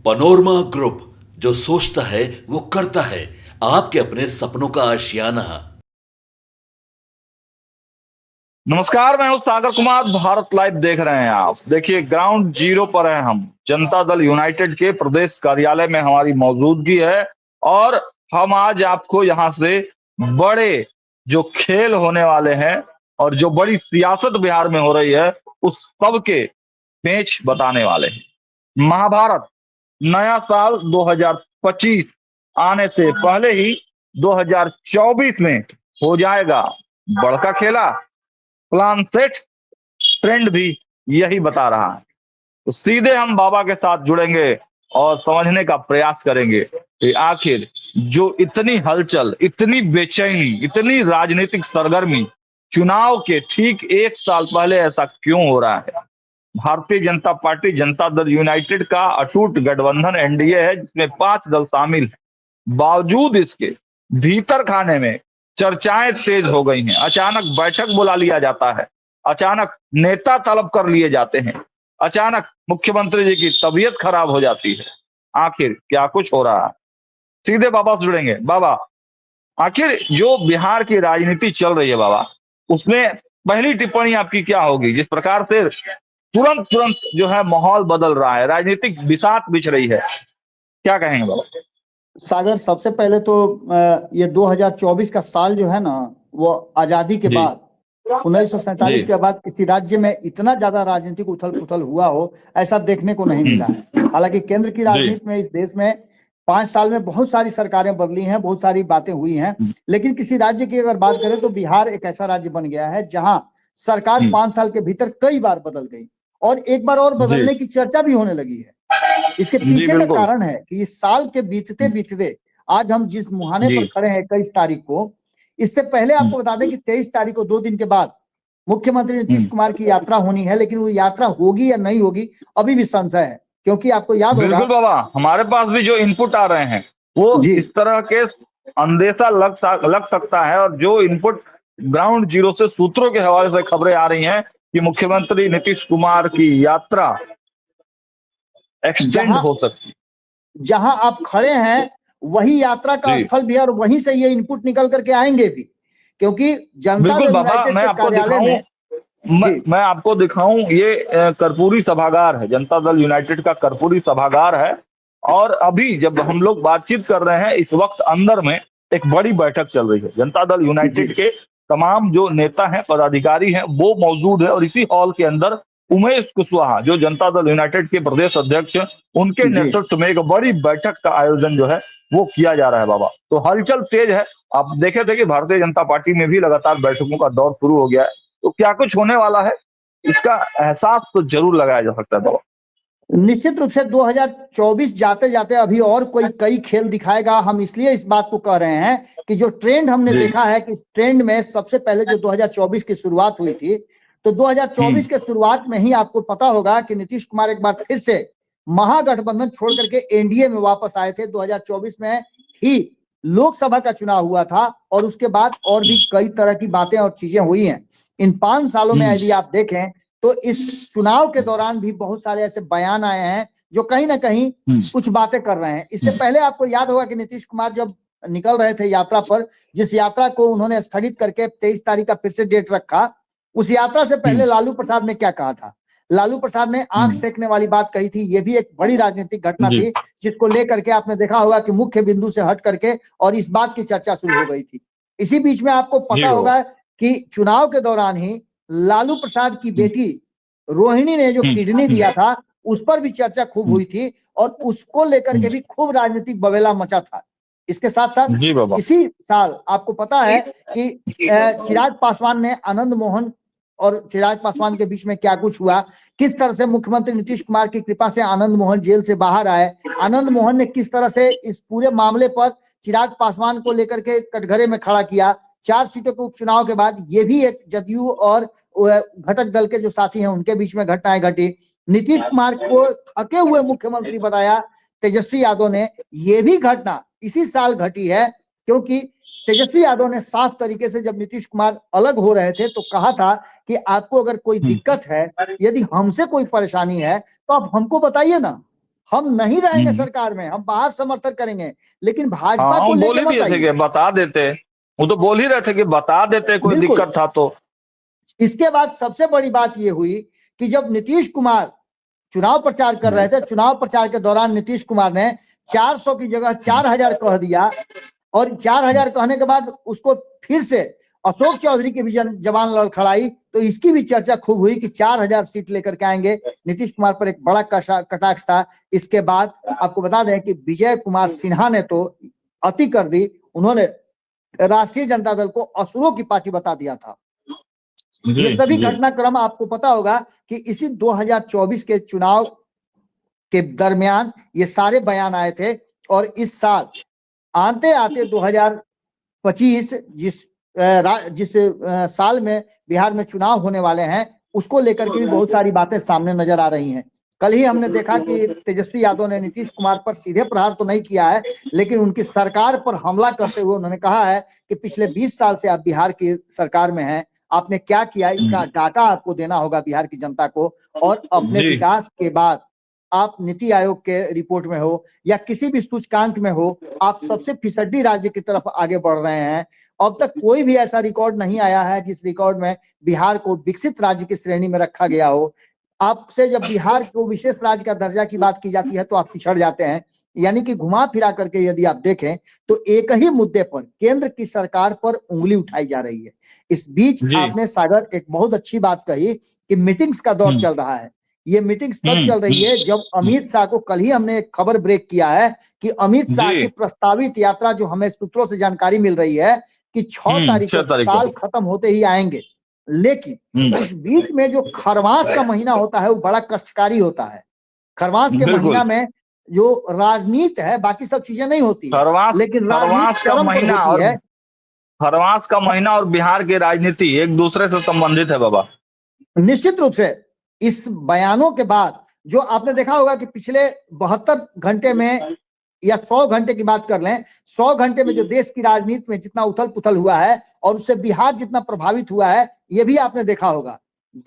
Panorama group, जो सोचता है वो करता है। आपके अपने सपनों का आशियाना। नमस्कार, मैं हूं सागर कुमार। भारत लाइव देख रहे हैं आप। देखिए, ग्राउंड जीरो पर हैं हम। जनता दल यूनाइटेड के प्रदेश कार्यालय में हमारी मौजूदगी है और हम आज आपको यहां से बड़े जो खेल होने वाले हैं और जो बड़ी सियासत बिहार में हो रही है उस सब के पेच बताने वाले हैं। महाभारत नया साल 2025 आने से पहले ही 2024 में हो जाएगा बड़का खेला। प्लान सेट, ट्रेंड भी यही बता रहा है। तो सीधे हम बाबा के साथ जुड़ेंगे और समझने का प्रयास करेंगे कि आखिर जो इतनी हलचल, इतनी बेचैनी, इतनी राजनीतिक सरगर्मी चुनाव के ठीक एक साल पहले ऐसा क्यों हो रहा है। भारतीय जनता पार्टी जनता दल यूनाइटेड का अटूट गठबंधन एनडीए है, जिसमें 5 दल शामिल है। बावजूद इसके भीतर खाने में चर्चाएं तेज हो गई हैं। अचानक बैठक बुला लिया जाता है, अचानक नेता तलब कर लिए जाते हैं, अचानक मुख्यमंत्री जी की तबीयत खराब हो जाती है। आखिर क्या कुछ हो रहा है। सीधे बाबा से जुड़ेंगे। बाबा, आखिर जो बिहार की राजनीति चल रही है बाबा, उसमें पहली टिप्पणी आपकी क्या होगी। जिस प्रकार से तुरंत तुरंत जो है माहौल बदल रहा है, राजनीतिक बिसात बिछ रही है, क्या कहेंगे बाबा। सागर, सबसे पहले तो ये 2024 का साल जो है ना, वो आजादी के जी बाद 1947 जी के बाद किसी राज्य में इतना ज्यादा राजनीतिक उथल पुथल हुआ हो, ऐसा देखने को नहीं मिला है। हालांकि केंद्र की जी राजनीति में इस देश में 5 साल में बहुत सारी सरकारें बदली हैं, बहुत सारी बातें हुई हैं, लेकिन किसी राज्य की अगर बात करें तो बिहार एक ऐसा राज्य बन गया है जहां सरकार 5 साल के भीतर कई बार बदल गई और एक बार और जी बदलने की चर्चा भी होने लगी है। इसके जी पीछे का बिल्कुल। कारण है कि इस साल के बीतते बीतते आज हम जिस मुहाने जी पर खड़े हैं 21 तारीख को, इससे पहले आपको बता दें कि 23 तारीख को 2 दिन के बाद मुख्यमंत्री नीतीश कुमार की यात्रा होनी है, लेकिन वो यात्रा होगी या नहीं होगी अभी भी संशय है। क्योंकि आपको याद होगा। बिल्कुल बाबा, हमारे पास भी जो इनपुट आ रहे हैं वो जी इस तरह के अंदेशा लग सकता है। और जो इनपुट ग्राउंड जीरो से सूत्रों के हवाले से खबरें आ रही हैं कि मुख्यमंत्री नीतीश कुमार की यात्रा एक्सटेंड जहां हो सकती जहां आप खड़े हैं वही यात्रा का है। जी स्थल भी है और वहीं से ये इनपुट निकल करके आएंगे भी, क्योंकि जनता बिल्कुल दल बाबा, यूनाइटेड मैं के आपको कार्यालय दिखाऊं। में। जी मैं आपको दिखाऊं, ये कर्पूरी सभागार है, जनता दल यूनाइटेड का कर्पूरी सभागार है। और अभी जब हम लोग बातचीत कर रहे हैं इस वक्त अंदर में एक बड़ी बैठक चल रही है। जनता दल जी यूनाइटेड के तमाम जो नेता हैं, पदाधिकारी हैं, वो मौजूद है। और इसी हॉल के अंदर उमेश कुशवाहा, जो जनता दल यूनाइटेड के प्रदेश अध्यक्ष हैं, उनके जी नेतृत्व में एक बड़ी बैठक का आयोजन जो है वो किया जा रहा है बाबा। तो हलचल तेज है। आप देखे थे कि भारतीय जनता पार्टी में भी लगातार बैठकों का दौर शुरू हो गया है। तो क्या कुछ होने वाला है, इसका एहसास तो जरूर लगाया जा सकता है बाबा। निश्चित रूप से 2024 जाते जाते अभी और कोई कई खेल दिखाएगा। हम इसलिए इस बात को कह रहे हैं कि जो ट्रेंड हमने जी देखा है कि इस ट्रेंड में सबसे पहले जो 2024 की शुरुआत हुई थी, तो 2024 के शुरुआत में ही आपको पता होगा कि नीतीश कुमार एक बार फिर से महागठबंधन छोड़ करके एनडीए में वापस आए थे। 2024 में ही लोकसभा का चुनाव हुआ था और उसके बाद और भी कई तरह की बातें और चीजें हुई हैं। इन 5 सालों में यदि आप देखें तो इस चुनाव के दौरान भी बहुत सारे ऐसे बयान आए हैं जो कहीं ना कहीं कुछ बातें कर रहे हैं। इससे पहले आपको याद होगा कि नीतीश कुमार जब निकल रहे थे यात्रा पर, जिस यात्रा को उन्होंने स्थगित करके 23 तारीख का फिर से डेट रखा, उस यात्रा से पहले लालू प्रसाद ने क्या कहा था। लालू प्रसाद ने आंख सेकने वाली बात कही थी। ये भी एक बड़ी राजनीतिक घटना जी थी जिसको लेकर के आपने देखा होगा कि मुख्य बिंदु से हट करके और इस बात की चर्चा शुरू हो गई थी। इसी बीच में आपको जी पता बाबा। होगा कि चुनाव के दौरान ही लालू प्रसाद की बेटी रोहिणी ने जो किडनी दिया था उस पर भी चर्चा खूब हुई थी और उसको लेकर के भी खूब राजनीतिक बवेला मचा था। इसके साथ साथ जी बाबा। इसी साल आपको पता है कि चिराग पासवान ने आनंद मोहन और चिराग पासवान के बीच में क्या कुछ हुआ, किस तरह से मुख्यमंत्री नीतीश कुमार की कृपा से आनंद मोहन जेल से बाहर आए, आनंद मोहन ने किस तरह से इस पूरे मामले पर चिराग पासवान को लेकर के कटघरे में खड़ा किया। 4 सीटों के उपचुनाव के बाद ये भी एक जदयू और घटक दल के जो साथी हैं उनके बीच में घटनाएं घटी। नीतीश कुमार को थके हुए मुख्यमंत्री बताया तेजस्वी यादव ने। ये भी घटना इसी साल घटी है, क्योंकि तेजस्वी यादव ने साफ तरीके से जब नीतीश कुमार अलग हो रहे थे तो कहा था कि आपको अगर कोई दिक्कत है, यदि हमसे कोई परेशानी है तो आप हमको बताइए ना, हम नहीं रहेंगे सरकार में, हम बाहर समर्थन करेंगे, लेकिन भाजपा को हम बोल लेके ही मत दिए थे आइए। कि बता देते, वो तो बोल ही रहे थे कि बता देते कोई बिल्कुल। दिक्कत था तो। इसके बाद सबसे बड़ी बात यह हुई कि जब नीतीश कुमार चुनाव प्रचार कर रहे थे, चुनाव प्रचार के दौरान नीतीश कुमार ने 400 की जगह 4000 कह दिया, और 4000 कहने के बाद उसको फिर से अशोक चौधरी की भी जबान लड़खड़ाई, तो इसकी भी चर्चा खूब हुई कि 4000 सीट लेकर के आएंगे। नीतीश कुमार पर एक बड़ा कटाक्ष था। इसके बाद आपको बता दें कि विजय कुमार सिन्हा ने तो अति कर दी, उन्होंने राष्ट्रीय जनता दल को असुरों की पार्टी बता दिया था। ये सभी घटनाक्रम आपको पता होगा कि इसी 2024 के चुनाव के दरमियान ये सारे बयान आए थे, और इस साल आते आते 2025 जिस साल में बिहार में चुनाव होने वाले हैं, उसको लेकर के भी बहुत सारी बातें सामने नजर आ रही हैं। कल ही हमने देखा कि तेजस्वी यादव ने नीतीश कुमार पर सीधे प्रहार तो नहीं किया है, लेकिन उनकी सरकार पर हमला करते हुए उन्होंने कहा है कि पिछले 20 साल से आप बिहार की सरकार में हैं, आपने क्या किया, इसका डाटा आपको देना होगा बिहार की जनता को। और अपने विकास के बाद आप नीति आयोग के रिपोर्ट में हो या किसी भी सूचकांक में हो, आप सबसे फिसड्डी राज्य की तरफ आगे बढ़ रहे हैं। अब तक कोई भी ऐसा रिकॉर्ड नहीं आया है जिस रिकॉर्ड में बिहार को विकसित राज्य की श्रेणी में रखा गया हो। आपसे जब बिहार को विशेष राज्य का दर्जा की बात की जाती है तो आप पिछड़ जाते हैं। यानी कि घुमा फिरा करके यदि आप देखें तो एक ही मुद्दे पर केंद्र की सरकार पर उंगली उठाई जा रही है। इस बीच आपने सागर एक बहुत अच्छी बात कही कि मीटिंग्स का दौर चल रहा है। ये मीटिंग्स तब चल रही है जब अमित शाह को, कल ही हमने एक खबर ब्रेक किया है कि अमित शाह की प्रस्तावित यात्रा, जो हमें सूत्रों से जानकारी मिल रही है कि 6 तारीख को साल खत्म होते ही आएंगे। लेकिन इस बीच में जो खरमास का महीना होता है वो बड़ा कष्टकारी होता है। खरमास के महीना में जो राजनीति है, बाकी सब चीजें नहीं होती है, लेकिन राजनीति चरम पर होती है। खरमास का महीना और बिहार की राजनीति एक दूसरे से संबंधित है बाबा। निश्चित रूप से इस बयानों के बाद जो आपने देखा होगा कि पिछले 72 घंटे में या 100 घंटे की बात कर लें, 100 घंटे में जो देश की राजनीति में जितना उथल पुथल हुआ है और उससे बिहार जितना प्रभावित हुआ है, ये भी आपने देखा होगा।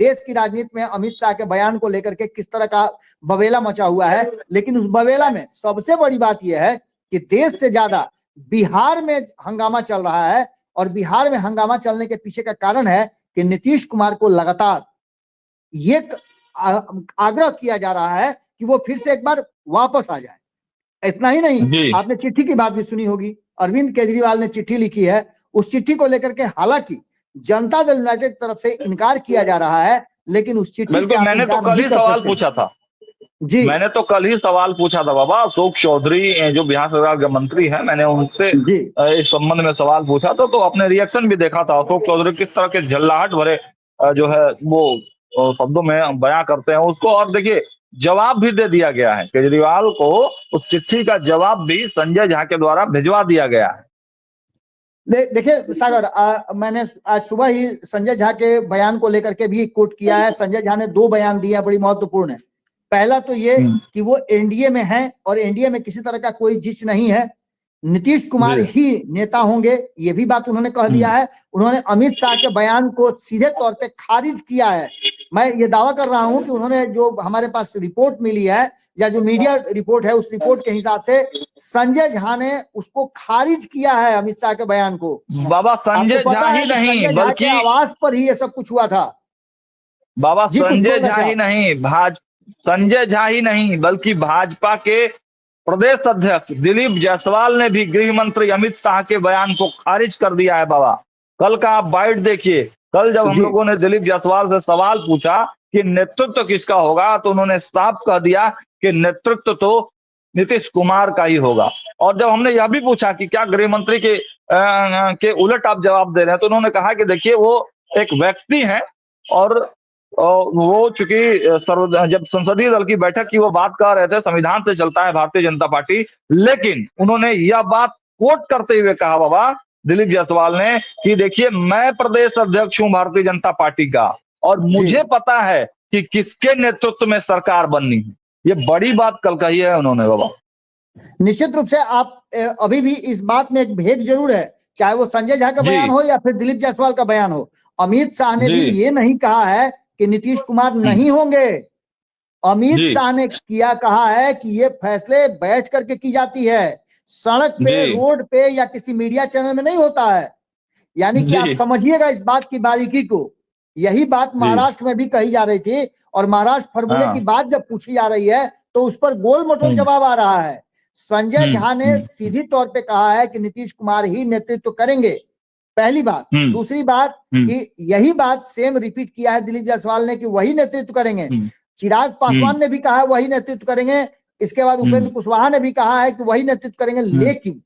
देश की राजनीति में अमित शाह के बयान को लेकर के किस तरह का बवेला मचा हुआ है, लेकिन उस बवेला में सबसे बड़ी बात यह है कि देश से ज्यादा बिहार में हंगामा चल रहा है। और बिहार में हंगामा चलने के पीछे का कारण है कि नीतीश कुमार को लगातार ये आग्रह किया जा रहा है कि वो फिर से एक बार वापस आ जाए। इतना ही नहीं, आपने चिट्ठी की बात भी सुनी होगी, अरविंद केजरीवाल ने चिट्ठी लिखी है। उस चिट्ठी को लेकर के हालांकि जनता दल यूनाइटेड तरफ से इनकार किया जा रहा है, लेकिन उस चिट्ठी से मैंने तो कल ही सवाल पूछा था जी, मैंने तो कल ही सवाल पूछा था बाबा। अशोक चौधरी जो बिहार सरकार के मंत्री हैं, मैंने उनसे इस संबंध में सवाल पूछा था, तो अपने रिएक्शन भी देखा था। अशोक चौधरी किस तरह के झल्लाहट भरे जो है वो शब्दों में बयां करते हैं उसको। और देखिए जवाब भी दे दिया गया है केजरीवाल को, उस चिट्ठी का जवाब भी संजय झा के द्वारा भिजवा दिया गया है। देखिए सागर, मैंने आज सुबह ही संजय झा के बयान को लेकर के भी कोट किया है। संजय झा ने 2 बयान दिए, बड़ी महत्वपूर्ण है। पहला तो ये कि वो एनडीए में है और एनडीए में किसी तरह का कोई जिस नहीं है, नीतीश कुमार ही नेता होंगे, ये भी बात उन्होंने कह दिया है। उन्होंने अमित शाह के बयान को सीधे तौर पे खारिज किया है। मैं ये दावा कर रहा हूं कि उन्होंने, जो हमारे पास रिपोर्ट मिली है या जो मीडिया रिपोर्ट है, उस रिपोर्ट के हिसाब से संजय झा ने उसको खारिज किया है, अमित शाह के बयान को। बाबा संजय झा ही नहीं बल्कि आवाज पर ही ये सब कुछ हुआ था बाबा। संजय झा ही नहीं, संजय झा ही नहीं बल्कि भाजपा के प्रदेश अध्यक्ष दिलीप जायसवाल ने भी गृह मंत्री अमित शाह के बयान को खारिज कर दिया है बाबा। कल का आप बाइट देखिए। कल जब हम लोगों ने दिलीप जायसवाल से सवाल पूछा कि नेतृत्व किसका होगा, तो उन्होंने साफ कह दिया कि नेतृत्व तो नीतीश कुमार का ही होगा। और जब हमने यह भी पूछा कि क्या गृह मंत्री के उलट आप जवाब दे रहे हैं, तो उन्होंने कहा कि देखिए वो एक व्यक्ति है और वो चूंकि जब संसदीय दल की बैठक की वो बात कर रहे थे, संविधान से चलता है भारतीय जनता पार्टी, लेकिन उन्होंने यह बात कोट करते हुए कहा बाबा दिलीप जायसवाल ने कि देखिए मैं प्रदेश अध्यक्ष हूं भारतीय जनता पार्टी का और मुझे पता है कि किसके नेतृत्व में सरकार बननी है। ये बड़ी बात कल कही है उन्होंने बाबा। निश्चित रूप से आप अभी भी इस बात में एक भेद जरूर है, चाहे वो संजय झा का बयान हो या फिर दिलीप जायसवाल का बयान हो। अमित शाह ने भी ये नहीं कहा है कि नीतीश कुमार नहीं होंगे। अमित जी शाह ने कहा है कि ये फैसले बैठ करके की जाती है, सड़क पे, जी रोड पे या किसी मीडिया चैनल में नहीं होता है। यानी कि आप जी समझिएगा इस बात की बारीकी को। यही बात जी महाराष्ट्र में भी कही जा रही थी, और महाराष्ट्र फॉर्मूले की हाँ बात जब पूछी जा रही है तो उस पर गोल मटोल हम्म जवाब आ रहा है। संजय झा ने हम्म सीधी तौर पे कहा है कि नीतीश कुमार ही नेतृत्व करेंगे, पहली बात। हम्म दूसरी बात हम्म कि यही बात सेम रिपीट किया है दिलीप जायसवाल ने कि वही नेतृत्व करेंगे। हम्म चिराग हम्म पासवान ने भी कहा है वही नेतृत्व करेंगे। इसके बाद उपेंद्र कुशवाहा ने भी कहा है कि वही नेतृत्व करेंगे। हम्म, लेकिन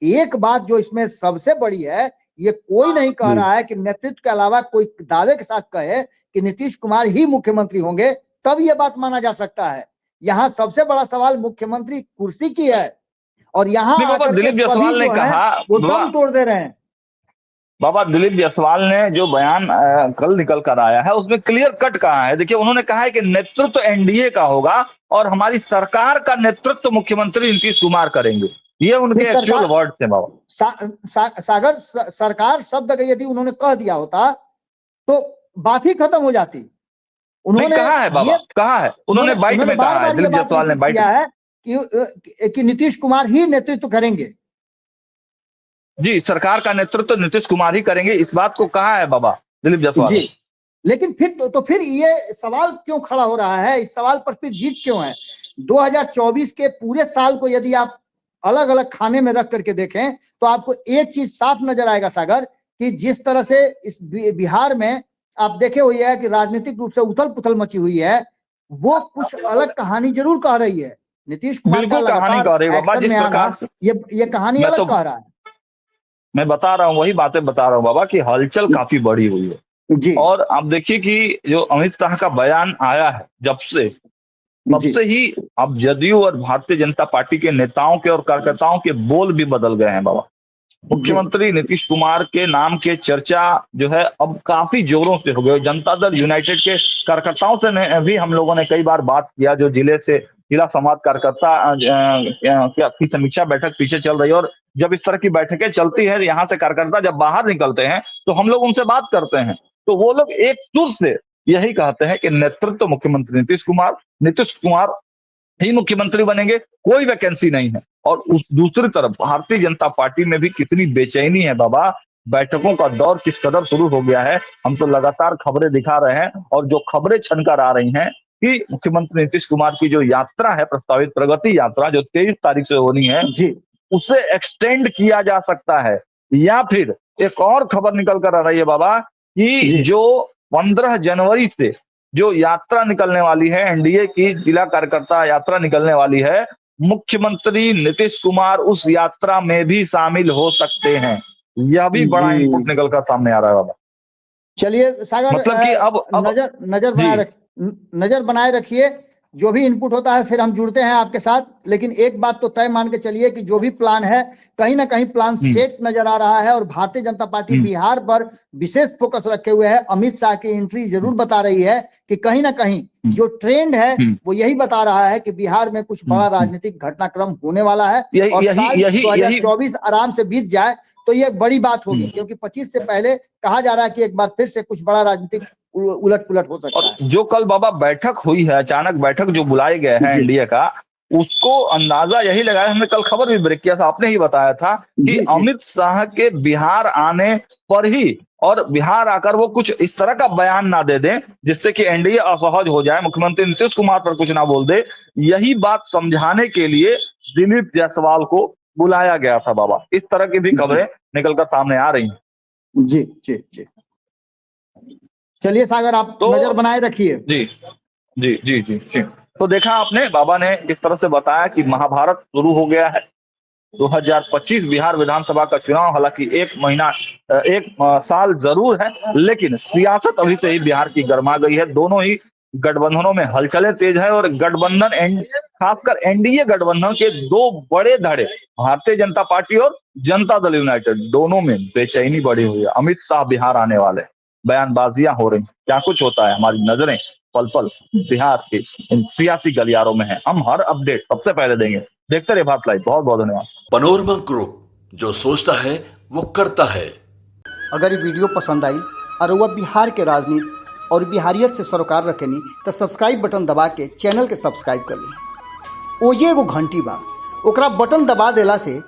एक बात जो इसमें सबसे बड़ी है, ये कोई नहीं कह जी रहा है कि नेतृत्व के अलावा कोई दावे के साथ कहे कि नीतीश कुमार ही मुख्यमंत्री होंगे, तब ये बात माना जा सकता है। यहाँ सबसे बड़ा सवाल मुख्यमंत्री कुर्सी की है, और यहाँ नहीं बाबा, आकर के दिलीप सभी जायसवाल ने जो है कहा वो बाबा, दम तोड़ दे रहे हैं। बाबा दिलीप जायसवाल ने जो बयान कल निकल कर आया है उसमें क्लियर कट कहा है। देखिए उन्होंने कहा है कि नेतृत्व एनडीए का होगा और हमारी सरकार का नेतृत्व मुख्यमंत्री नीतीश कुमार करेंगे। ये नहीं, उनके एक्चुअल सरकार वर्ड थे बाबा। सागर सरकार शब्द का यदि उन्होंने कह दिया होता तो बात ही खत्म हो जाती। नहीं उन्होंने कहा है बाबा, ये कहा है उन्होंने बाइट उन्होंने में, बार कहा है बार ये दिलीप बात जायसवाल ने रिपीट बाइट किया में। है कि नीतीश कुमार ही नेतृत्व करेंगे। जी, सरकार का नेतृत्व नीतीश कुमार ही करेंगे, इस बात को कहा है बाबा दिलीप जायसवाल जी, ने। लेकिन फिर तो फिर ये सवाल क्यों खड़ा हो रहा है, इस सवाल पर फिर जीत क्यों है? 2024 के पूरे साल को यदि आप अलग अलग खाने में रख करके देखें तो आपको एक चीज साफ नजर आएगा सागर, कि जिस तरह से इस बिहार में आप देखे हुए है कि राजनीतिक रूप से उथल पुथल मची हुई है, वो कुछ अलग कहानी जरूर कह रही है। नीतीश कुमार का बिल्कुल कहानी लगातार कह रही है बाबा, एक्शन जिस में आना, प्रकार से ये कहानी मैं तो अलग कह रहा है। मैं बता रहा हूँ, वही बातें बता रहा हूँ बाबा कि हलचल काफी बढ़ी हुई है। जी और आप देखिए कि जो अमित शाह का बयान आया है जब से, तब जी से ही अब जदयू और भारतीय जनता पार्टी के नेताओं के और कार्यकर्ताओं के बोल भी बदल गए हैं बाबा। जी मुख्यमंत्री नीतीश कुमार के नाम के चर्चा जो है अब काफी जोरों से हो गई। जनता दल यूनाइटेड के कार्यकर्ताओं से भी हम लोगों ने कई बार बात किया, जो जिले से जिला समाज कार्यकर्ता की समीक्षा बैठक पीछे चल रही है। और जब इस तरह की बैठकें चलती है, यहाँ से कार्यकर्ता जब बाहर निकलते हैं तो हम लोग उनसे बात करते हैं, तो वो लोग एक सुर से यही कहते हैं कि नेतृत्व मुख्यमंत्री नीतीश कुमार ही मुख्यमंत्री बनेंगे, कोई वैकेंसी नहीं है। और उस दूसरी तरफ भारतीय जनता पार्टी में भी कितनी बेचैनी है बाबा, बैठकों का दौर किस कदर शुरू हो गया है। हम तो लगातार खबरें दिखा रहे हैं, और जो खबरें छनकर आ रही हैं कि मुख्यमंत्री नीतीश कुमार की जो यात्रा है, प्रस्तावित प्रगति यात्रा जो 23 तारीख से होनी है, जी उसे एक्सटेंड किया जा सकता है। या फिर एक और खबर निकल कर आ रही है बाबा कि जी जो 15 जनवरी से जो यात्रा निकलने वाली है, एनडीए की जिला कार्यकर्ता यात्रा निकलने वाली है, मुख्यमंत्री नीतीश कुमार उस यात्रा में भी शामिल हो सकते हैं। यह भी बड़ा इनपुट जी निकल कर सामने आ रहा है बाबा। चलिए सागर, मतलब कि अब नजर नजर जी बनाए रख नजर बनाए रखिए। जो भी इनपुट होता है फिर हम जुड़ते हैं आपके साथ। लेकिन एक बात तो तय मान के चलिए कि जो भी प्लान है, कहीं ना कहीं प्लान सेट नजर आ रहा है, और भारतीय जनता पार्टी बिहार पर विशेष फोकस रखे हुए है। अमित शाह की एंट्री जरूर बता रही है कि कहीं ना कहीं जो ट्रेंड है वो यही बता रहा है कि बिहार में कुछ बड़ा राजनीतिक घटनाक्रम होने वाला है। और साल 2024 आराम से बीत जाए तो ये बड़ी बात होगी, क्योंकि 25 से पहले कहा जा रहा है कि एक बार फिर से कुछ बड़ा राजनीतिक उलट पुलट हो सकता है। और जो कल बाबा बैठक हुई है, अचानक बैठक जो बुलाए गए हैं जी एनडीए का, उसको अंदाजा यही लगाया, हमने कल खबर भी ब्रेक किया था, आपने ही बताया था कि जी जी अमित शाह के बिहार आने पर ही, और बिहार आकर वो कुछ इस तरह का बयान ना दे दें जिससे कि एनडीए असहज हो जाए, मुख्यमंत्री नीतीश कुमार पर कुछ ना बोल दे। यही बात समझाने के लिए दिलीप जायसवाल को बुलाया गया था बाबा। इस तरह की भी खबरें निकलकर सामने आ रही हैं। जी जी जी चलिए सागर, आप तो नजर बनाए रखिए। जी जी जी जी जी तो देखा आपने, बाबा ने इस तरह से बताया कि महाभारत शुरू हो गया है। 2025 बिहार विधानसभा का चुनाव, हालांकि एक साल जरूर है, लेकिन सियासत अभी से ही बिहार की गर्मा गई है। दोनों ही गठबंधनों में हलचलें तेज है, और खासकर एनडीए गठबंधन के दो बड़े धड़े, भारतीय जनता पार्टी और जनता दल यूनाइटेड, दोनों में बेचैनी बढ़ी हुई है। अमित शाह बिहार आने वाले, बयानबाजियां हो रही, क्या कुछ होता है, हमारी नजरें पल पल बिहार के इन सियासी गलियारों में है। हम हर अपडेट सबसे पहले देंगे। देखते रहिए भारत लाइव। बहुत बहुत धन्यवाद। पनोरमा ग्रुप, जो सोचता है वो करता है। अगर ये वीडियो पसंद आई और वह बिहार के राजनीति, और बिहारियत से सरोकार रखेनी तो सब्सक्राइब बटन दबा के चैनल के सब्सक्राइब कर ली। ओजे एगो घंटी बा, ओकरा बटन दबा देला से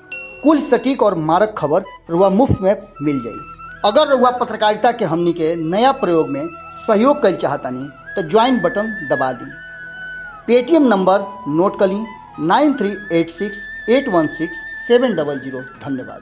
कुल सटीक और मारक खबर रुआ मुफ्त में मिल जाई। अगर रुआ पत्रकारिता के हमनी के नया प्रयोग में सहयोग कर चाहतानी तो ज्वाइन बटन दबा दी। पेटीएम नंबर नोट कर ली 9386816700। धन्यवाद।